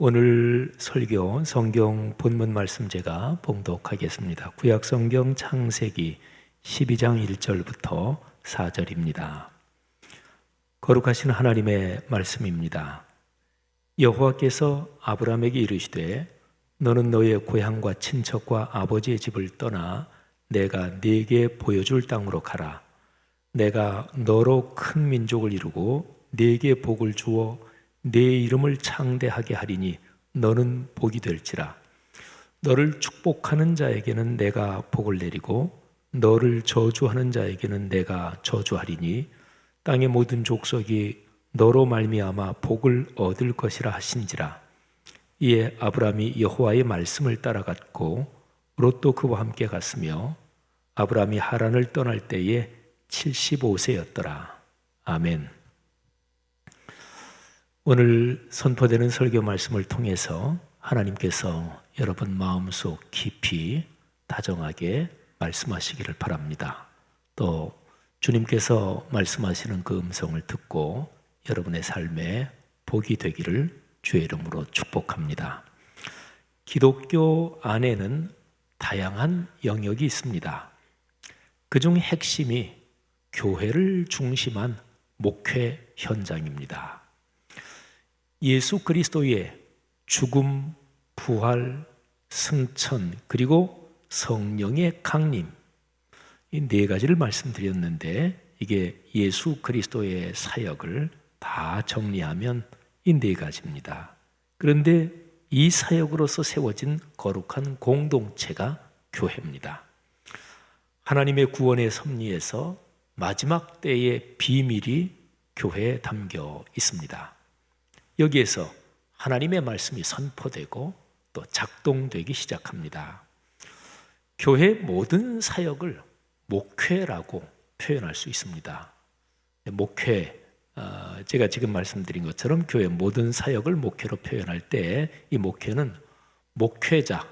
오늘 설교 성경 본문 말씀 제가 봉독하겠습니다. 구약 성경 창세기 12장 1절부터 4절입니다. 거룩하신 하나님의 말씀입니다. 여호와께서 아브라함에게 이르시되 너는 너의 고향과 친척과 아버지의 집을 떠나 내가 네게 보여줄 땅으로 가라. 내가 너로 큰 민족을 이루고 네게 복을 주어 네 이름을 창대하게 하리니 너는 복이 될지라. 너를 축복하는 자에게는 내가 복을 내리고 너를 저주하는 자에게는 내가 저주하리니 땅의 모든 족속이 너로 말미암아 복을 얻을 것이라 하신지라. 이에 아브라함이 여호와의 말씀을 따라갔고 롯도 그와 함께 갔으며 아브라함이 하란을 떠날 때에 75세였더라. 아멘. 오늘 선포되는 설교 말씀을 통해서 하나님께서 여러분 마음속 깊이 다정하게 말씀하시기를 바랍니다. 또 주님께서 말씀하시는 그 음성을 듣고 여러분의 삶에 복이 되기를 주의 이름으로 축복합니다. 기독교 안에는 다양한 영역이 있습니다. 그중 핵심이 교회를 중심한 목회 현장입니다. 예수 그리스도의 죽음, 부활, 승천, 그리고 성령의 강림, 이 네 가지를 말씀드렸는데 이게 예수 그리스도의 사역을 다 정리하면 이 네 가지입니다. 그런데 이 사역으로서 세워진 거룩한 공동체가 교회입니다. 하나님의 구원의 섭리에서 마지막 때의 비밀이 교회에 담겨 있습니다. 여기에서 하나님의 말씀이 선포되고 또 작동되기 시작합니다. 교회의 모든 사역을 목회라고 표현할 수 있습니다. 목회, 제가 지금 말씀드린 것처럼 교회의 모든 사역을 목회로 표현할 때 이 목회는 목회자,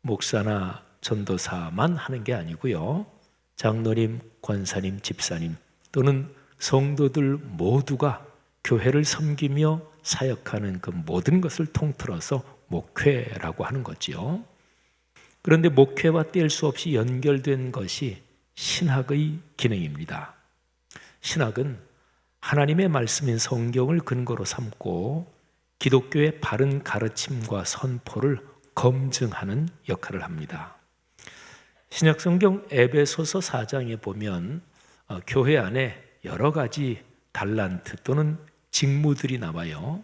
목사나 전도사만 하는 게 아니고요. 장로님, 권사님, 집사님 또는 성도들 모두가 교회를 섬기며 사역하는 그 모든 것을 통틀어서 목회라고 하는 거지요. 그런데 목회와 뗄 수 없이 연결된 것이 신학의 기능입니다. 신학은 하나님의 말씀인 성경을 근거로 삼고 기독교의 바른 가르침과 선포를 검증하는 역할을 합니다. 신약성경 에베소서 4장에 보면 교회 안에 여러 가지 달란트 또는 직무들이 나와요.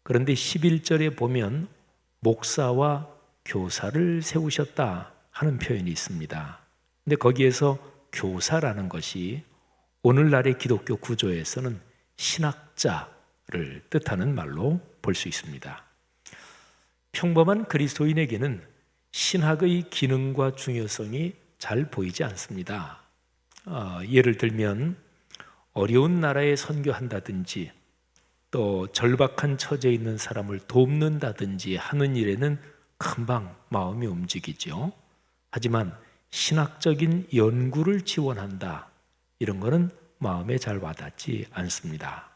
그런데 11절에 보면 목사와 교사를 세우셨다 하는 표현이 있습니다. 근데 거기에서 교사라는 것이 오늘날의 기독교 구조에서는 신학자를 뜻하는 말로 볼 수 있습니다. 평범한 그리스도인에게는 신학의 기능과 중요성이 잘 보이지 않습니다. 예를 들면 어려운 나라에 선교한다든지 또 절박한 처지에 있는 사람을 돕는다든지 하는 일에는 금방 마음이 움직이죠. 하지만 신학적인 연구를 지원한다, 이런 거는 마음에 잘 와닿지 않습니다.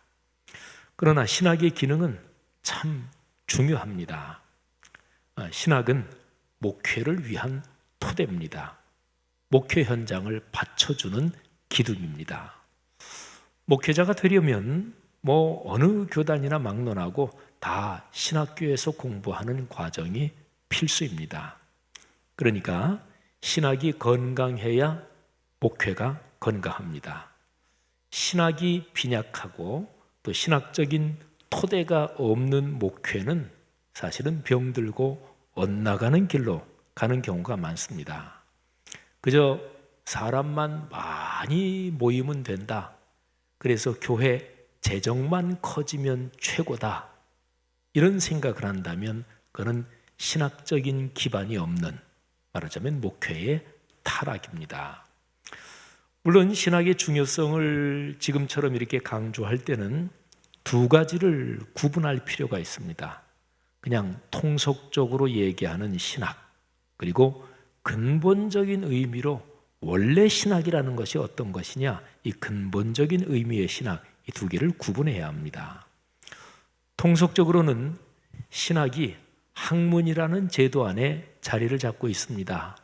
그러나 신학의 기능은 참 중요합니다. 신학은 목회를 위한 토대입니다. 목회 현장을 받쳐주는 기둥입니다. 목회자가 되려면 어느 교단이나 막론하고 다 신학교에서 공부하는 과정이 필수입니다. 그러니까 신학이 건강해야 목회가 건강합니다. 신학이 빈약하고 또 신학적인 토대가 없는 목회는 사실은 병들고 엇나가는 길로 가는 경우가 많습니다. 그저 사람만 많이 모이면 된다, 그래서 교회 재정만 커지면 최고다, 이런 생각을 한다면 그는 신학적인 기반이 없는, 말하자면 목회의 타락입니다. 물론 신학의 중요성을 지금처럼 이렇게 강조할 때는 두 가지를 구분할 필요가 있습니다. 그냥 통속적으로 얘기하는 신학, 그리고 근본적인 의미로 원래 신학이라는 것이 어떤 것이냐, 이 근본적인 의미의 신학, 이 두 개를 구분해야 합니다. 통속적으로는 신학이 학문이라는 제도 안에 자리를 잡고 있습니다.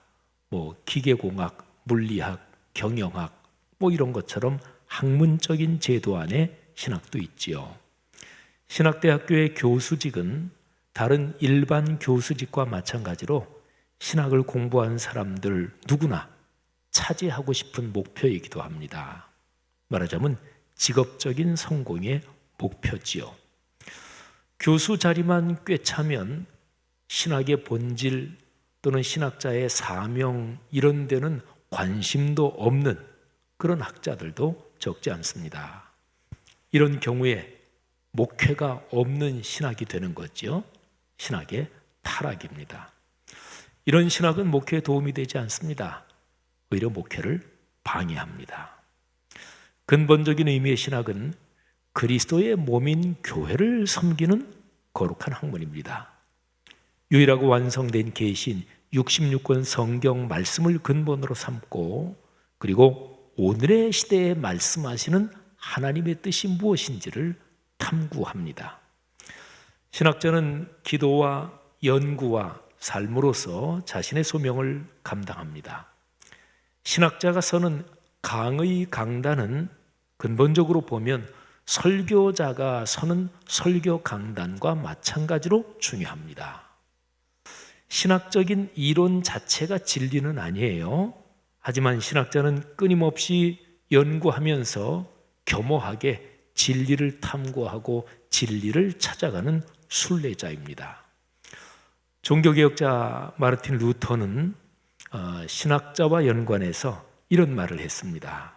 기계공학, 물리학, 경영학 이런 것처럼 학문적인 제도 안에 신학도 있지요. 신학대학교의 교수직은 다른 일반 교수직과 마찬가지로 신학을 공부한 사람들 누구나 차지하고 싶은 목표이기도 합니다. 말하자면 직업적인 성공의 목표지요. 교수 자리만 꿰차면 신학의 본질 또는 신학자의 사명 이런 데는 관심도 없는 그런 학자들도 적지 않습니다. 이런 경우에 목회가 없는 신학이 되는 거죠. 신학의 타락입니다. 이런 신학은 목회에 도움이 되지 않습니다. 오히려 목회를 방해합니다. 근본적인 의미의 신학은 그리스도의 몸인 교회를 섬기는 거룩한 학문입니다. 유일하고 완성된 계신 66권 성경 말씀을 근본으로 삼고 그리고 오늘의 시대에 말씀하시는 하나님의 뜻이 무엇인지를 탐구합니다. 신학자는 기도와 연구와 삶으로서 자신의 소명을 감당합니다. 신학자가 서는 강의 강단은 근본적으로 보면 설교자가 서는 설교 강단과 마찬가지로 중요합니다. 신학적인 이론 자체가 진리는 아니에요. 하지만 신학자는 끊임없이 연구하면서 겸허하게 진리를 탐구하고 진리를 찾아가는 순례자입니다. 종교개혁자 마르틴 루터는 신학자와 연관해서 이런 말을 했습니다.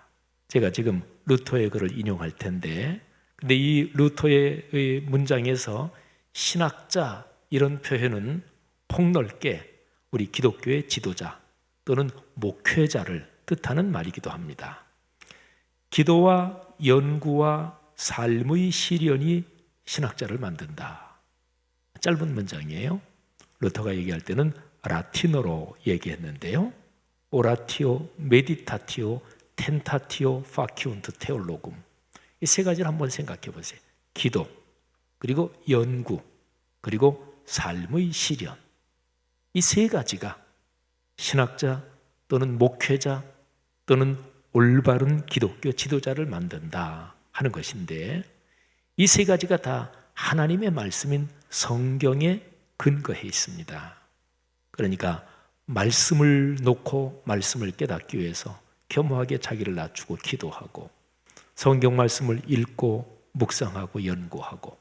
제가 지금 루터의 글을 인용할 텐데, 근데 이 루터의 문장에서 신학자 이런 표현은 폭넓게 우리 기독교의 지도자 또는 목회자를 뜻하는 말이기도 합니다. 기도와 연구와 삶의 시련이 신학자를 만든다. 짧은 문장이에요. 루터가 얘기할 때는 라틴어로 얘기했는데요. 오라티오, 메디타티오, 텐타티오, 파키운트, 테올로금. 이 세 가지를 한번 생각해 보세요. 기도, 그리고 연구, 그리고 삶의 시련. 이 세 가지가 신학자 또는 목회자 또는 올바른 기독교 지도자를 만든다 하는 것인데, 이 세 가지가 다 하나님의 말씀인 성경에 근거해 있습니다. 그러니까 말씀을 놓고 말씀을 깨닫기 위해서 겸허하게 자기를 낮추고 기도하고, 성경 말씀을 읽고 묵상하고 연구하고,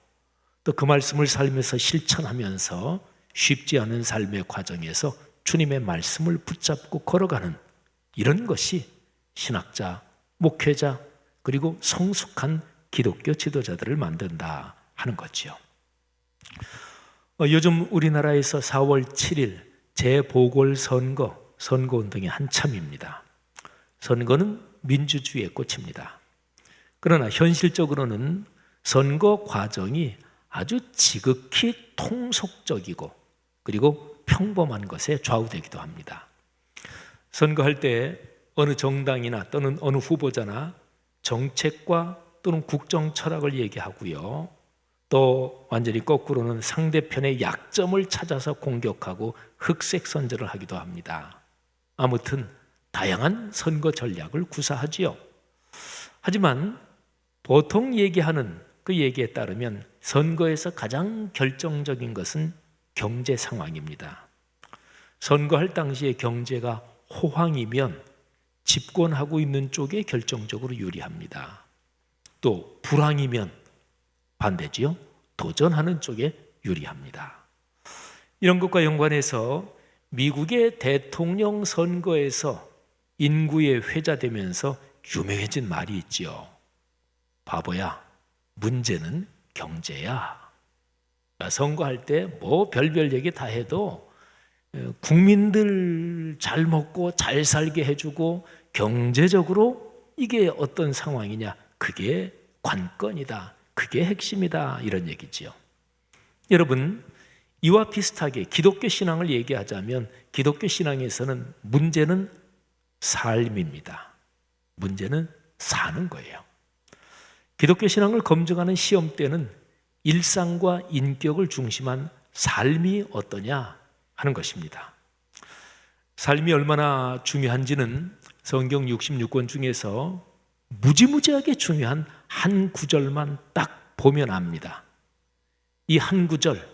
또 그 말씀을 삶에서 실천하면서 쉽지 않은 삶의 과정에서 주님의 말씀을 붙잡고 걸어가는 이런 것이 신학자, 목회자, 그리고 성숙한 기독교 지도자들을 만든다 하는 거지요. 요즘 우리나라에서 4월 7일 재보궐선거, 선거운동이 한참입니다. 선거는 민주주의의 꽃입니다. 그러나 현실적으로는 선거 과정이 아주 지극히 통속적이고 그리고 평범한 것에 좌우되기도 합니다. 선거할 때 어느 정당이나 또는 어느 후보자나 정책과 또는 국정 철학을 얘기하고요. 또 완전히 거꾸로는 상대편의 약점을 찾아서 공격하고 흑색 선전을 하기도 합니다. 아무튼 다양한 선거 전략을 구사하지요. 하지만 보통 얘기하는 그 얘기에 따르면 선거에서 가장 결정적인 것은 경제 상황입니다. 선거할 당시에 경제가 호황이면 집권하고 있는 쪽에 결정적으로 유리합니다. 또 불황이면 반대지요. 도전하는 쪽에 유리합니다. 이런 것과 연관해서 미국의 대통령 선거에서 인구에 회자되면서 유명해진 말이 있지요. 바보야, 문제는 경제야. 선거할 때 뭐 별별 얘기 다 해도 국민들 잘 먹고 잘 살게 해주고 경제적으로 이게 어떤 상황이냐, 그게 관건이다, 그게 핵심이다, 이런 얘기지요. 여러분, 이와 비슷하게 기독교 신앙을 얘기하자면 기독교 신앙에서는 문제는 삶입니다. 문제는 사는 거예요. 기독교 신앙을 검증하는 시험대는 일상과 인격을 중심한 삶이 어떠냐 하는 것입니다. 삶이 얼마나 중요한지는 성경 66권 중에서 무지무지하게 중요한 한 구절만 딱 보면 압니다. 이 한 구절,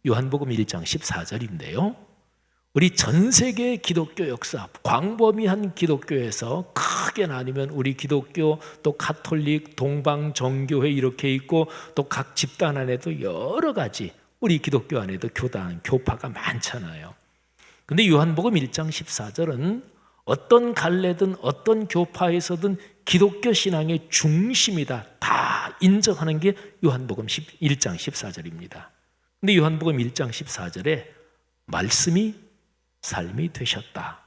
요한복음 1장 14절인데요. 우리 전 세계 기독교 역사, 광범위한 기독교에서 크게 나뉘면 우리 기독교, 또 가톨릭, 동방, 정교회 이렇게 있고 또 각 집단 안에도 여러 가지 우리 기독교 안에도 교단, 교파가 많잖아요. 근데 요한복음 1장 14절은 어떤 갈래든 어떤 교파에서든 기독교 신앙의 중심이다 다 인정하는 게 요한복음 1장 14절입니다. 근데 요한복음 1장 14절에 말씀이 삶이 되셨다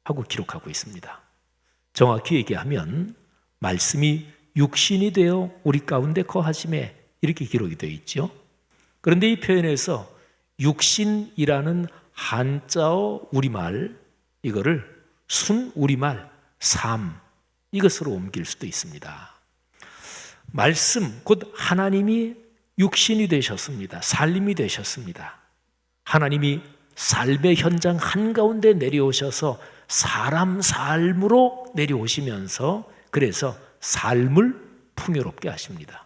하고 기록하고 있습니다. 정확히 얘기하면 말씀이 육신이 되어 우리 가운데 거하심에 이렇게 기록이 되어 있죠. 그런데 이 표현에서 육신이라는 한자어 우리말 이거를 순 우리말 삶 이것으로 옮길 수도 있습니다. 말씀 곧 하나님이 육신이 되셨습니다. 삶이 되셨습니다. 하나님이 삶의 현장 한가운데 내려오셔서 사람 삶으로 내려오시면서 그래서 삶을 풍요롭게 하십니다.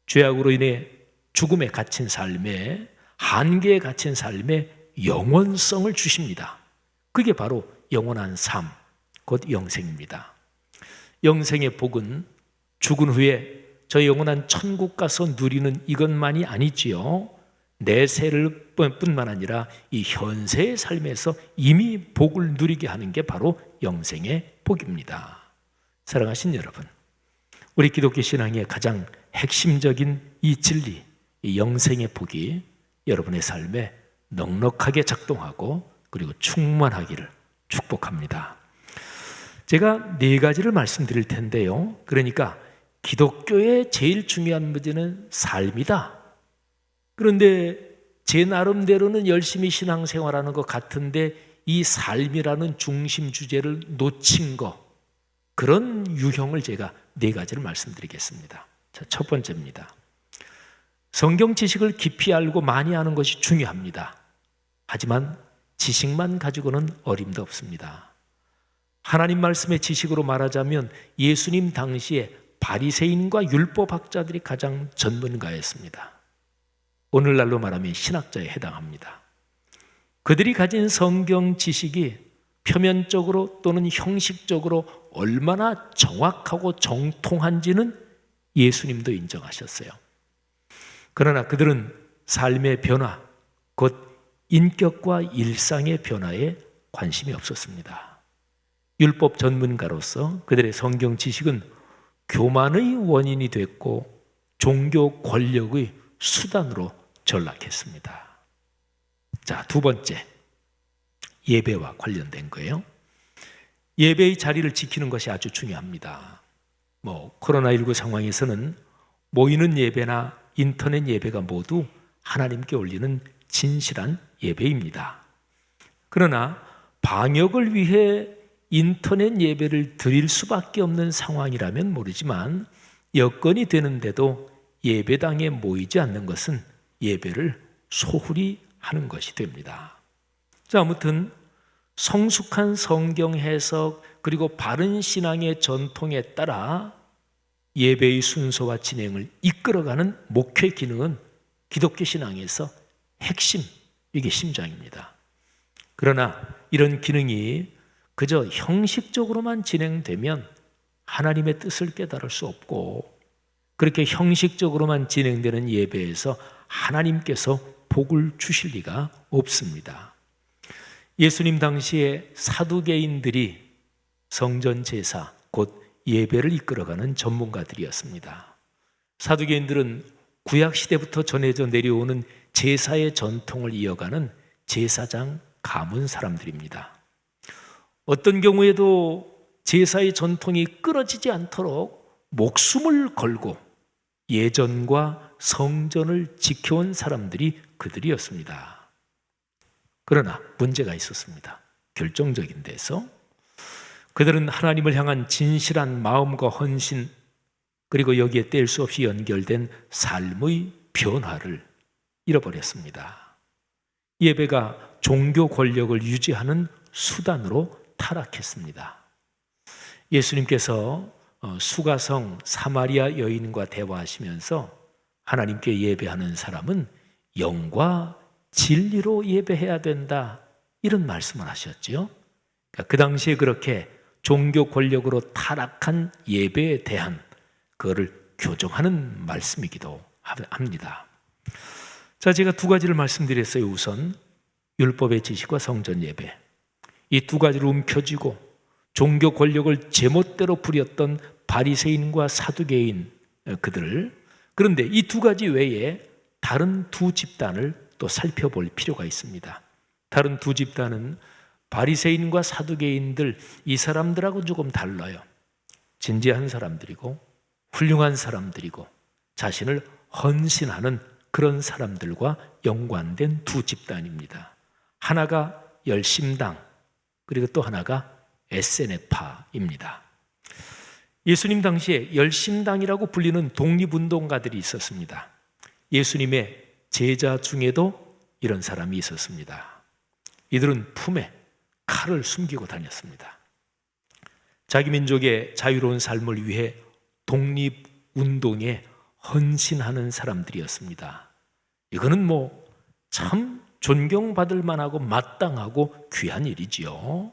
죄악으로 인해 죽음에 갇힌 삶에 한계에 갇힌 삶에 영원성을 주십니다. 그게 바로 영원한 삶, 곧 영생입니다. 영생의 복은 죽은 후에 저 영원한 천국 가서 누리는 이것만이 아니지요. 내세를 뿐만 아니라 이 현세의 삶에서 이미 복을 누리게 하는 게 바로 영생의 복입니다. 사랑하신 여러분, 우리 기독교 신앙의 가장 핵심적인 이 진리, 이 영생의 복이 여러분의 삶에 넉넉하게 작동하고 그리고 충만하기를 축복합니다. 제가 4가지를 말씀드릴 텐데요. 그러니까 기독교의 제일 중요한 문제는 삶이다. 그런데 제 나름대로는 열심히 신앙생활하는 것 같은데 이 삶이라는 중심 주제를 놓친 것, 그런 유형을 제가 4가지를 말씀드리겠습니다. 자, 첫 번째입니다. 성경 지식을 깊이 알고 많이 아는 것이 중요합니다. 하지만 지식만 가지고는 어림도 없습니다. 하나님 말씀의 지식으로 말하자면 예수님 당시에 바리새인과 율법학자들이 가장 전문가였습니다. 오늘날로 말하면 신학자에 해당합니다. 그들이 가진 성경 지식이 표면적으로 또는 형식적으로 얼마나 정확하고 정통한지는 예수님도 인정하셨어요. 그러나 그들은 삶의 변화, 곧 인격과 일상의 변화에 관심이 없었습니다. 율법 전문가로서 그들의 성경 지식은 교만의 원인이 됐고 종교 권력의 수단으로 전락했습니다. 자, 두 번째, 예배와 관련된 거예요. 예배의 자리를 지키는 것이 아주 중요합니다. 코로나19 상황에서는 모이는 예배나 인터넷 예배가 모두 하나님께 올리는 진실한 예배입니다. 그러나 방역을 위해 인터넷 예배를 드릴 수밖에 없는 상황이라면 모르지만 여건이 되는데도 예배당에 모이지 않는 것은 예배를 소홀히 하는 것이 됩니다. 자, 아무튼 성숙한 성경 해석 그리고 바른 신앙의 전통에 따라 예배의 순서와 진행을 이끌어가는 목회 기능은 기독교 신앙에서 핵심, 이게 심장입니다. 그러나 이런 기능이 그저 형식적으로만 진행되면 하나님의 뜻을 깨달을 수 없고 그렇게 형식적으로만 진행되는 예배에서 하나님께서 복을 주실 리가 없습니다. 예수님 당시에 사두개인들이 성전 제사, 곧 예배를 이끌어가는 전문가들이었습니다. 사두개인들은 구약 시대부터 전해져 내려오는 제사의 전통을 이어가는 제사장 가문 사람들입니다. 어떤 경우에도 제사의 전통이 끊어지지 않도록 목숨을 걸고 예전과 성전을 지켜온 사람들이 그들이었습니다. 그러나 문제가 있었습니다. 결정적인 데서 그들은 하나님을 향한 진실한 마음과 헌신 그리고 여기에 뗄 수 없이 연결된 삶의 변화를 잃어버렸습니다. 예배가 종교 권력을 유지하는 수단으로 타락했습니다. 예수님께서 수가성 사마리아 여인과 대화하시면서 하나님께 예배하는 사람은 영과 진리로 예배해야 된다, 이런 말씀을 하셨지요. 그 당시에 그렇게 종교 권력으로 타락한 예배에 대한 그거를 교정하는 말씀이기도 합니다. 자, 제가 두 가지를 말씀드렸어요. 우선 율법의 지식과 성전 예배, 이 두 가지를 움켜쥐고 종교 권력을 제멋대로 부렸던 바리새인과 사두개인 그들을, 그런데 이 두 가지 외에 다른 두 집단을 또 살펴볼 필요가 있습니다. 다른 두 집단은 바리새인과 사두개인들, 이 사람들하고 조금 달라요. 진지한 사람들이고 훌륭한 사람들이고 자신을 헌신하는 그런 사람들과 연관된 두 집단입니다. 하나가 열심당, 그리고 또 하나가 에세네파입니다. 예수님 당시에 열심당이라고 불리는 독립운동가들이 있었습니다. 예수님의 제자 중에도 이런 사람이 있었습니다. 이들은 품에 칼을 숨기고 다녔습니다. 자기 민족의 자유로운 삶을 위해 독립운동에 헌신하는 사람들이었습니다. 이거는 참 존경받을 만하고 마땅하고 귀한 일이지요.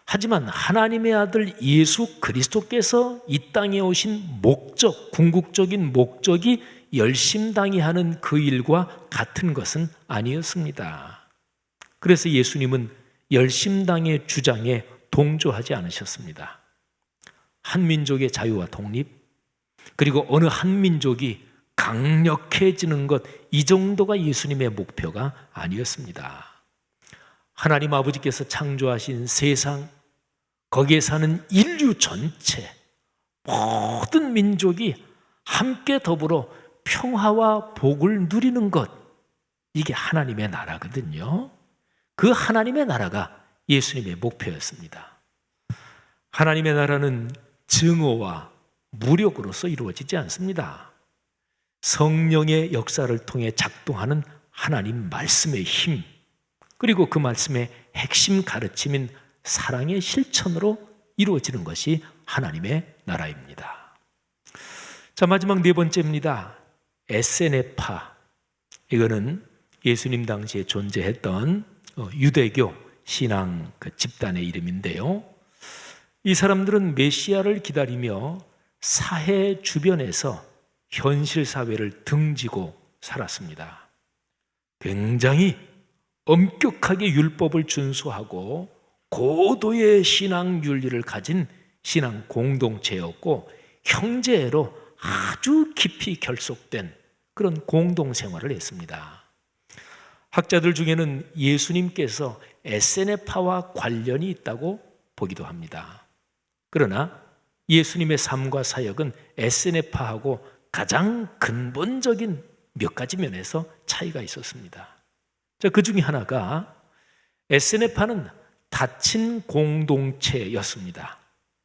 하지만 하나님의 아들 예수 그리스도께서 이 땅에 오신 목적, 궁극적인 목적이 열심당이 하는 그 일과 같은 것은 아니었습니다. 그래서 예수님은 열심당의 주장에 동조하지 않으셨습니다. 한 민족의 자유와 독립, 그리고 어느 한 민족이 강력해지는 것, 이 정도가 예수님의 목표가 아니었습니다. 하나님 아버지께서 창조하신 세상, 거기에 사는 인류 전체, 모든 민족이 함께 더불어 평화와 복을 누리는 것, 이게 하나님의 나라거든요. 그 하나님의 나라가 예수님의 목표였습니다. 하나님의 나라는 증오와 무력으로서 이루어지지 않습니다. 성령의 역사를 통해 작동하는 하나님 말씀의 힘, 그리고 그 말씀의 핵심 가르침인 사랑의 실천으로 이루어지는 것이 하나님의 나라입니다. 자, 마지막 네 번째입니다. 에세네파. 이거는 예수님 당시에 존재했던 유대교 신앙 그 집단의 이름인데요. 이 사람들은 메시아를 기다리며 사해 주변에서 현실 사회를 등지고 살았습니다. 굉장히 엄격하게 율법을 준수하고 고도의 신앙 윤리를 가진 신앙 공동체였고, 형제로 아주 깊이 결속된 그런 공동생활을 했습니다. 학자들 중에는 예수님께서 에세네파와 관련이 있다고 보기도 합니다. 그러나 예수님의 삶과 사역은 에세네파하고 가장 근본적인 몇 가지 면에서 차이가 있었습니다. 자, 그 중에 하나가 에세네파는 닫힌 공동체였습니다.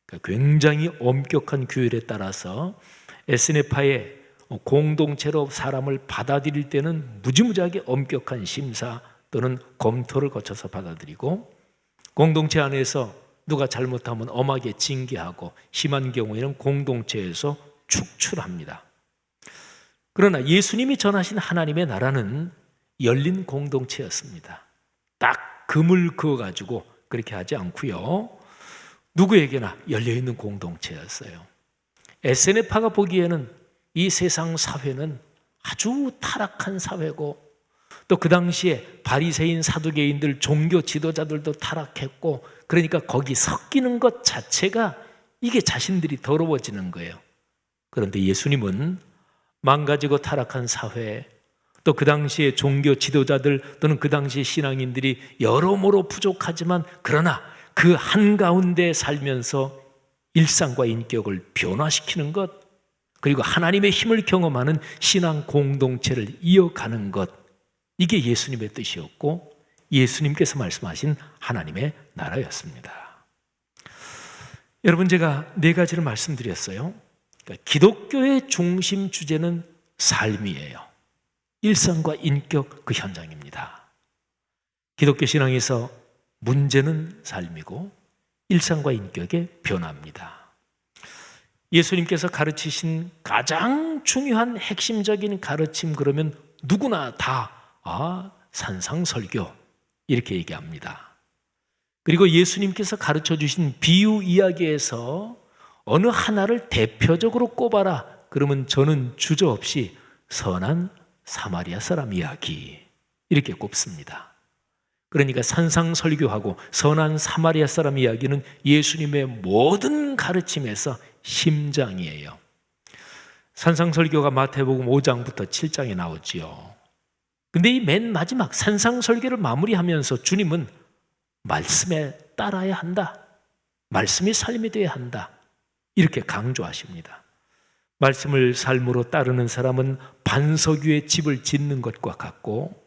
그러니까 굉장히 엄격한 규율에 따라서 에세네파의 공동체로 사람을 받아들일 때는 무지무지하게 엄격한 심사 또는 검토를 거쳐서 받아들이고, 공동체 안에서 누가 잘못하면 엄하게 징계하고, 심한 경우에는 공동체에서 축출합니다. 그러나 예수님이 전하신 하나님의 나라는 열린 공동체였습니다. 딱 금을 그어가지고 그렇게 하지 않고요, 누구에게나 열려있는 공동체였어요. 에세네파가 보기에는 이 세상 사회는 아주 타락한 사회고, 또 그 당시에 바리새인 사두개인들 종교 지도자들도 타락했고, 그러니까 거기 섞이는 것 자체가 이게 자신들이 더러워지는 거예요. 그런데 예수님은 망가지고 타락한 사회, 또 그 당시에 종교 지도자들 또는 그 당시 신앙인들이 여러모로 부족하지만 그러나 그 한가운데 살면서 일상과 인격을 변화시키는 것, 그리고 하나님의 힘을 경험하는 신앙 공동체를 이어가는 것, 이게 예수님의 뜻이었고 예수님께서 말씀하신 하나님의 나라였습니다. 여러분, 제가 네 가지를 말씀드렸어요. 그러니까 기독교의 중심 주제는 삶이에요. 일상과 인격 그 현장입니다. 기독교 신앙에서 문제는 삶이고 일상과 인격의 변화입니다. 예수님께서 가르치신 가장 중요한 핵심적인 가르침, 그러면 누구나 다 산상설교 이렇게 얘기합니다. 그리고 예수님께서 가르쳐 주신 비유 이야기에서 어느 하나를 대표적으로 꼽아라 그러면 저는 주저없이 선한 사마리아 사람 이야기 이렇게 꼽습니다. 그러니까 산상설교하고 선한 사마리아 사람 이야기는 예수님의 모든 가르침에서 심장이에요. 산상설교가 마태복음 5장부터 7장에 나오지요. 근데 이 맨 마지막 산상설교를 마무리하면서 주님은 말씀에 따라야 한다, 말씀이 삶이 되어야 한다 이렇게 강조하십니다. 말씀을 삶으로 따르는 사람은 반석 위에 집을 짓는 것과 같고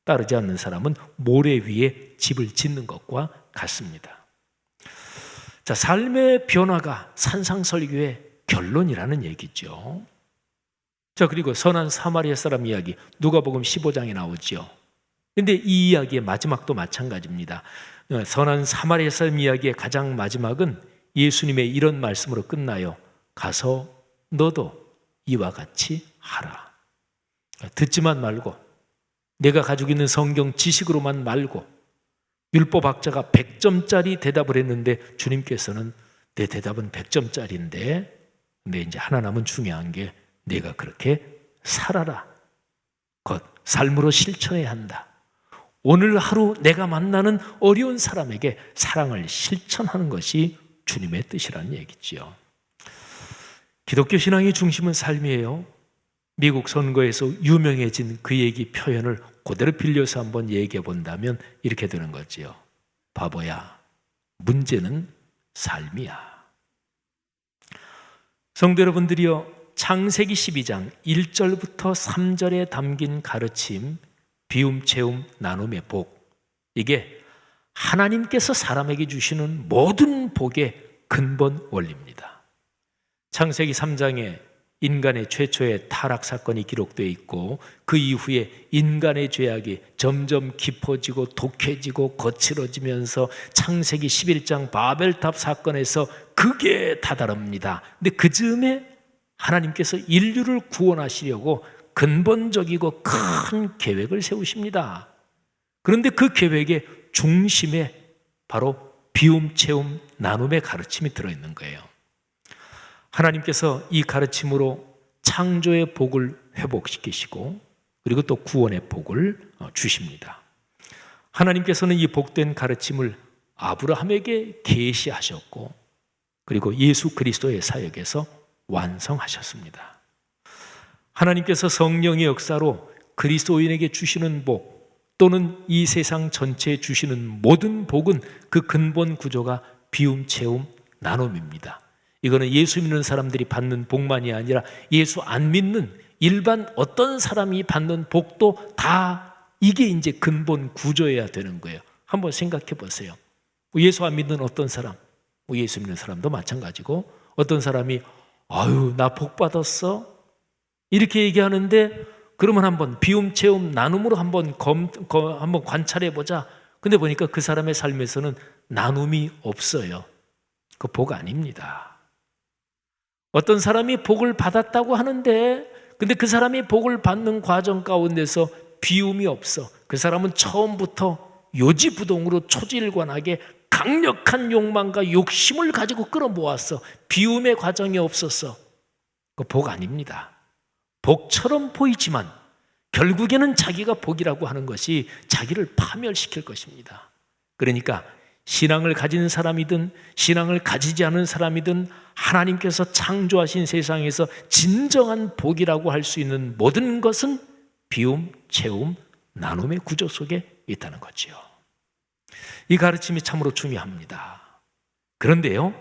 따르지 않는 사람은 모래 위에 집을 짓는 것과 같습니다. 자, 삶의 변화가 산상설교의 결론이라는 얘기죠. 자, 그리고 선한 사마리아 사람 이야기 누가복음 15장에 나오죠. 근데 이 이야기의 마지막도 마찬가지입니다. 선한 사마리아 사람 이야기의 가장 마지막은 예수님의 이런 말씀으로 끝나요. 가서 너도 이와 같이 하라. 듣지만 말고, 내가 가지고 있는 성경 지식으로만 말고, 율법학자가 100점짜리 대답을 했는데 주님께서는 내 대답은 100점짜리인데 근데 이제 하나 남은 중요한 게 내가 그렇게 살아라. 곧 삶으로 실천해야 한다. 오늘 하루 내가 만나는 어려운 사람에게 사랑을 실천하는 것이 주님의 뜻이라는 얘기죠. 기독교 신앙의 중심은 삶이에요. 미국 선거에서 유명해진 그 얘기 표현을 그대로 빌려서 한번 얘기해 본다면 이렇게 되는 거지요. 바보야, 문제는 삶이야. 성도 여러분들이요, 창세기 12장 1절부터 3절에 담긴 가르침, 비움, 채움, 나눔의 복, 이게 하나님께서 사람에게 주시는 모든 복의 근본 원리입니다. 창세기 3장에 인간의 최초의 타락 사건이 기록되어 있고 그 이후에 인간의 죄악이 점점 깊어지고 독해지고 거칠어지면서 창세기 11장 바벨탑 사건에서 극에 다다릅니다. 근데 그 즈음에 하나님께서 인류를 구원하시려고 근본적이고 큰 계획을 세우십니다. 그런데 그 계획의 중심에 바로 비움, 채움, 나눔의 가르침이 들어있는 거예요. 하나님께서 이 가르침으로 창조의 복을 회복시키시고 그리고 또 구원의 복을 주십니다. 하나님께서는 이 복된 가르침을 아브라함에게 계시하셨고 그리고 예수 그리스도의 사역에서 완성하셨습니다. 하나님께서 성령의 역사로 그리스도인에게 주시는 복 또는 이 세상 전체에 주시는 모든 복은 그 근본 구조가 비움, 채움, 나눔입니다. 이거는 예수 믿는 사람들이 받는 복만이 아니라 예수 안 믿는 일반 어떤 사람이 받는 복도 다 이게 이제 근본 구조여야 되는 거예요. 한번 생각해 보세요. 예수 안 믿는 어떤 사람, 예수 믿는 사람도 마찬가지고 어떤 사람이 아유 나 복 받았어 이렇게 얘기하는데 그러면 한번 비움, 채움, 나눔으로 한번 관찰해 보자. 근데 보니까 그 사람의 삶에서는 나눔이 없어요. 그 복 아닙니다. 어떤 사람이 복을 받았다고 하는데 근데 그 사람이 복을 받는 과정 가운데서 비움이 없어. 그 사람은 처음부터 요지부동으로 초지일관하게 강력한 욕망과 욕심을 가지고 끌어모았어. 비움의 과정이 없었어. 그 복 아닙니다. 복처럼 보이지만 결국에는 자기가 복이라고 하는 것이 자기를 파멸시킬 것입니다. 그러니까 신앙을 가진 사람이든 신앙을 가지지 않은 사람이든 하나님께서 창조하신 세상에서 진정한 복이라고 할 수 있는 모든 것은 비움, 채움, 나눔의 구조 속에 있다는 거지요. 이 가르침이 참으로 중요합니다. 그런데요,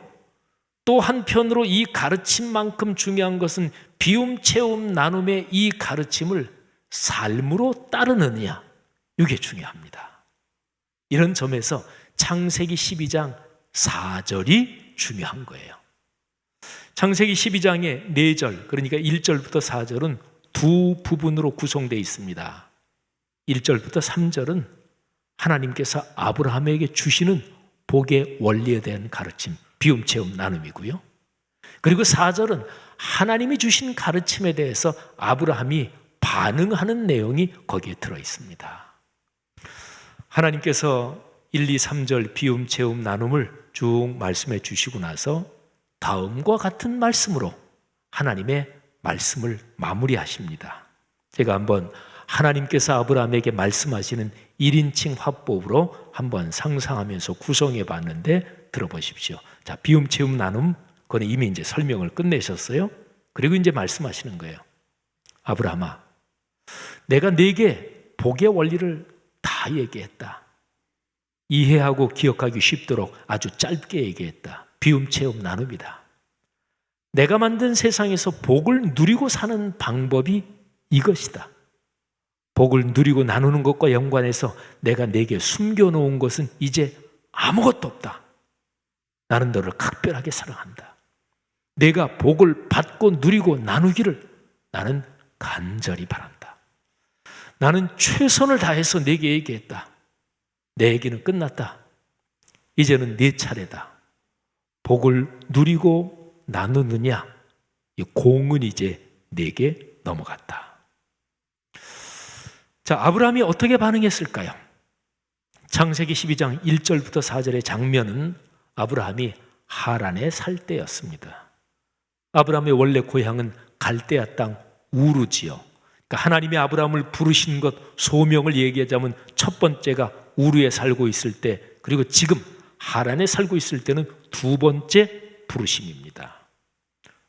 또 한편으로 이 가르침만큼 중요한 것은 비움, 채움, 나눔의 이 가르침을 삶으로 따르느냐, 이게 중요합니다. 이런 점에서 창세기 12장 4절이 중요한 거예요. 창세기 12장의 4절, 그러니까 1절부터 4절은 두 두 부분으로 구성되어 있습니다. 1절부터 3절은 하나님께서 아브라함에게 주시는 복의 원리에 대한 가르침, 비움, 체험, 나눔이고요. 그리고 4절은 하나님이 주신 가르침에 대해서 아브라함이 반응하는 내용이 거기에 들어 있습니다. 하나님께서 1, 2, 3절 비움, 체험, 나눔을 쭉 말씀해 주시고 나서 다음과 같은 말씀으로 하나님의 말씀을 마무리하십니다. 제가 한번 하나님께서 아브라함에게 말씀하시는 1인칭 화법으로 한번 상상하면서 구성해 봤는데 들어보십시오. 자, 비움, 체험, 나눔, 그건 이미 이제 설명을 끝내셨어요. 그리고 이제 말씀하시는 거예요. 아브라함아, 내가 네게 복의 원리를 다 얘기했다. 이해하고 기억하기 쉽도록 아주 짧게 얘기했다. 비움, 체험, 나눔이다. 내가 만든 세상에서 복을 누리고 사는 방법이 이것이다. 복을 누리고 나누는 것과 연관해서 내가 내게 숨겨놓은 것은 이제 아무것도 없다. 나는 너를 각별하게 사랑한다. 내가 복을 받고 누리고 나누기를 나는 간절히 바란다. 나는 최선을 다해서 내게 얘기했다. 내 얘기는 끝났다. 이제는 네 차례다. 복을 누리고 나누느냐? 이 공은 이제 내게 넘어갔다. 자, 아브라함이 어떻게 반응했을까요? 창세기 12장 1절부터 4절의 장면은 아브라함이 하란에 살 때였습니다. 아브라함의 원래 고향은 갈대아 땅 우르지요. 그러니까 하나님이 아브라함을 부르신 것, 소명을 얘기하자면 첫 번째가 우르에 살고 있을 때, 그리고 지금 하란에 살고 있을 때는 두 번째 부르심입니다.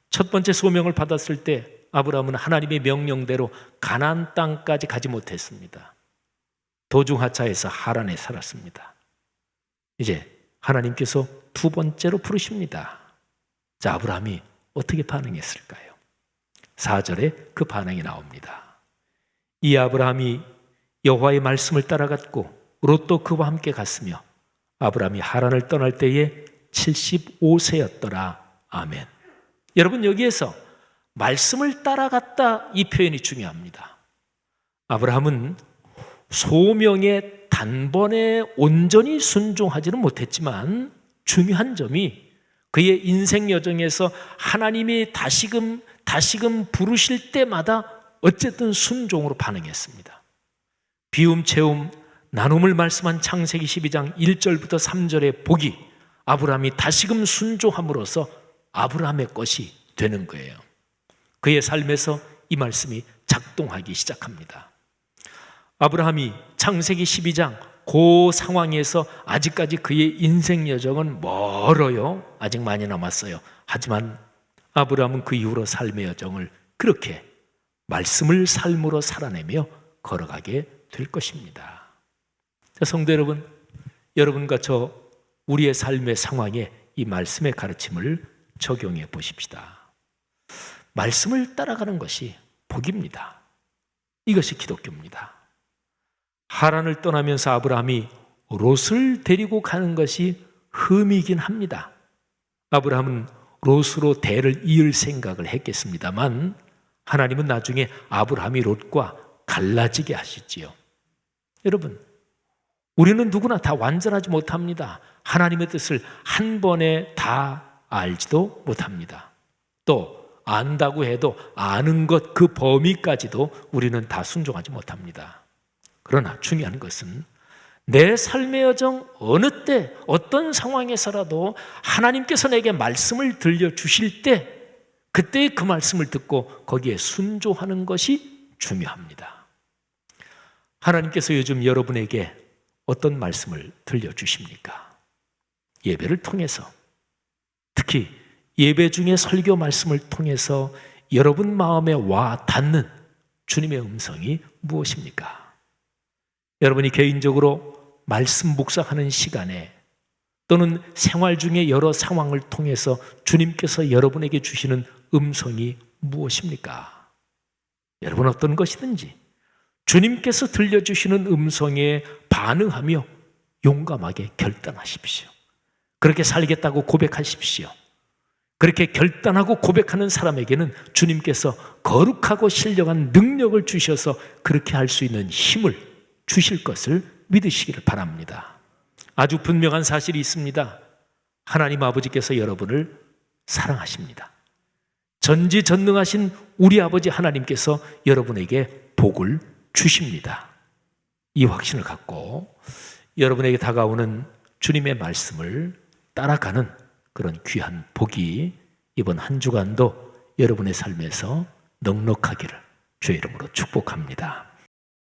첫 번째 소명을 받았을 때 아브라함은 하나님의 명령대로 가나안 땅까지 가지 못했습니다. 도중 하차해서 하란에 살았습니다. 이제 하나님께서 두 번째로 부르십니다. 자, 아브라함이 어떻게 반응했을까요? 4절에 그 반응이 나옵니다. 이 아브라함이 여호와의 말씀을 따라갔고 롯도 그와 함께 갔으며 아브라함이 하란을 떠날 때에 75세였더라. 아멘. 여러분, 여기에서 말씀을 따라갔다, 이 표현이 중요합니다. 아브라함은 소명에 단번에 온전히 순종하지는 못했지만 중요한 점이 그의 인생 여정에서 하나님이 다시금 부르실 때마다 어쨌든 순종으로 반응했습니다. 비움, 체험, 나눔을 말씀한 창세기 12장 1절부터 3절의 복이 아브라함이 다시금 순종함으로써 아브라함의 것이 되는 거예요. 그의 삶에서 이 말씀이 작동하기 시작합니다. 아브라함이 창세기 12장 그 상황에서 아직까지 그의 인생 여정은 멀어요. 아직 많이 남았어요. 하지만 아브라함은 그 이후로 삶의 여정을 그렇게 말씀을 삶으로 살아내며 걸어가게 될 것입니다. 자, 성도 여러분, 여러분과 저 우리의 삶의 상황에 이 말씀의 가르침을 적용해 보십시다. 말씀을 따라가는 것이 복입니다. 이것이 기독교입니다. 하란을 떠나면서 아브라함이 롯을 데리고 가는 것이 흠이긴 합니다. 아브라함은 롯으로 대를 이을 생각을 했겠습니다만 하나님은 나중에 아브라함이 롯과 갈라지게 하시지요. 여러분, 우리는 누구나 다 완전하지 못합니다. 하나님의 뜻을 한 번에 다 알지도 못합니다. 또 안다고 해도 아는 것 그 범위까지도 우리는 다 순종하지 못합니다. 그러나 중요한 것은 내 삶의 여정 어느 때 어떤 상황에서라도 하나님께서 내게 말씀을 들려주실 때 그때 그 말씀을 듣고 거기에 순종하는 것이 중요합니다. 하나님께서 요즘 여러분에게 어떤 말씀을 들려주십니까? 예배를 통해서, 특히 예배 중에 설교 말씀을 통해서 여러분 마음에 와 닿는 주님의 음성이 무엇입니까? 여러분이 개인적으로 말씀 묵상하는 시간에 또는 생활 중에 여러 상황을 통해서 주님께서 여러분에게 주시는 음성이 무엇입니까? 여러분 어떤 것이든지 주님께서 들려주시는 음성에 반응하며 용감하게 결단하십시오. 그렇게 살겠다고 고백하십시오. 그렇게 결단하고 고백하는 사람에게는 주님께서 거룩하고 신령한 능력을 주셔서 그렇게 할 수 있는 힘을 주실 것을 믿으시기를 바랍니다. 아주 분명한 사실이 있습니다. 하나님 아버지께서 여러분을 사랑하십니다. 전지전능하신 우리 아버지 하나님께서 여러분에게 복을 주십니다. 이 확신을 갖고 여러분에게 다가오는 주님의 말씀을 따라가는 그런 귀한 복이 이번 한 주간도 여러분의 삶에서 넉넉하기를 주의 이름으로 축복합니다.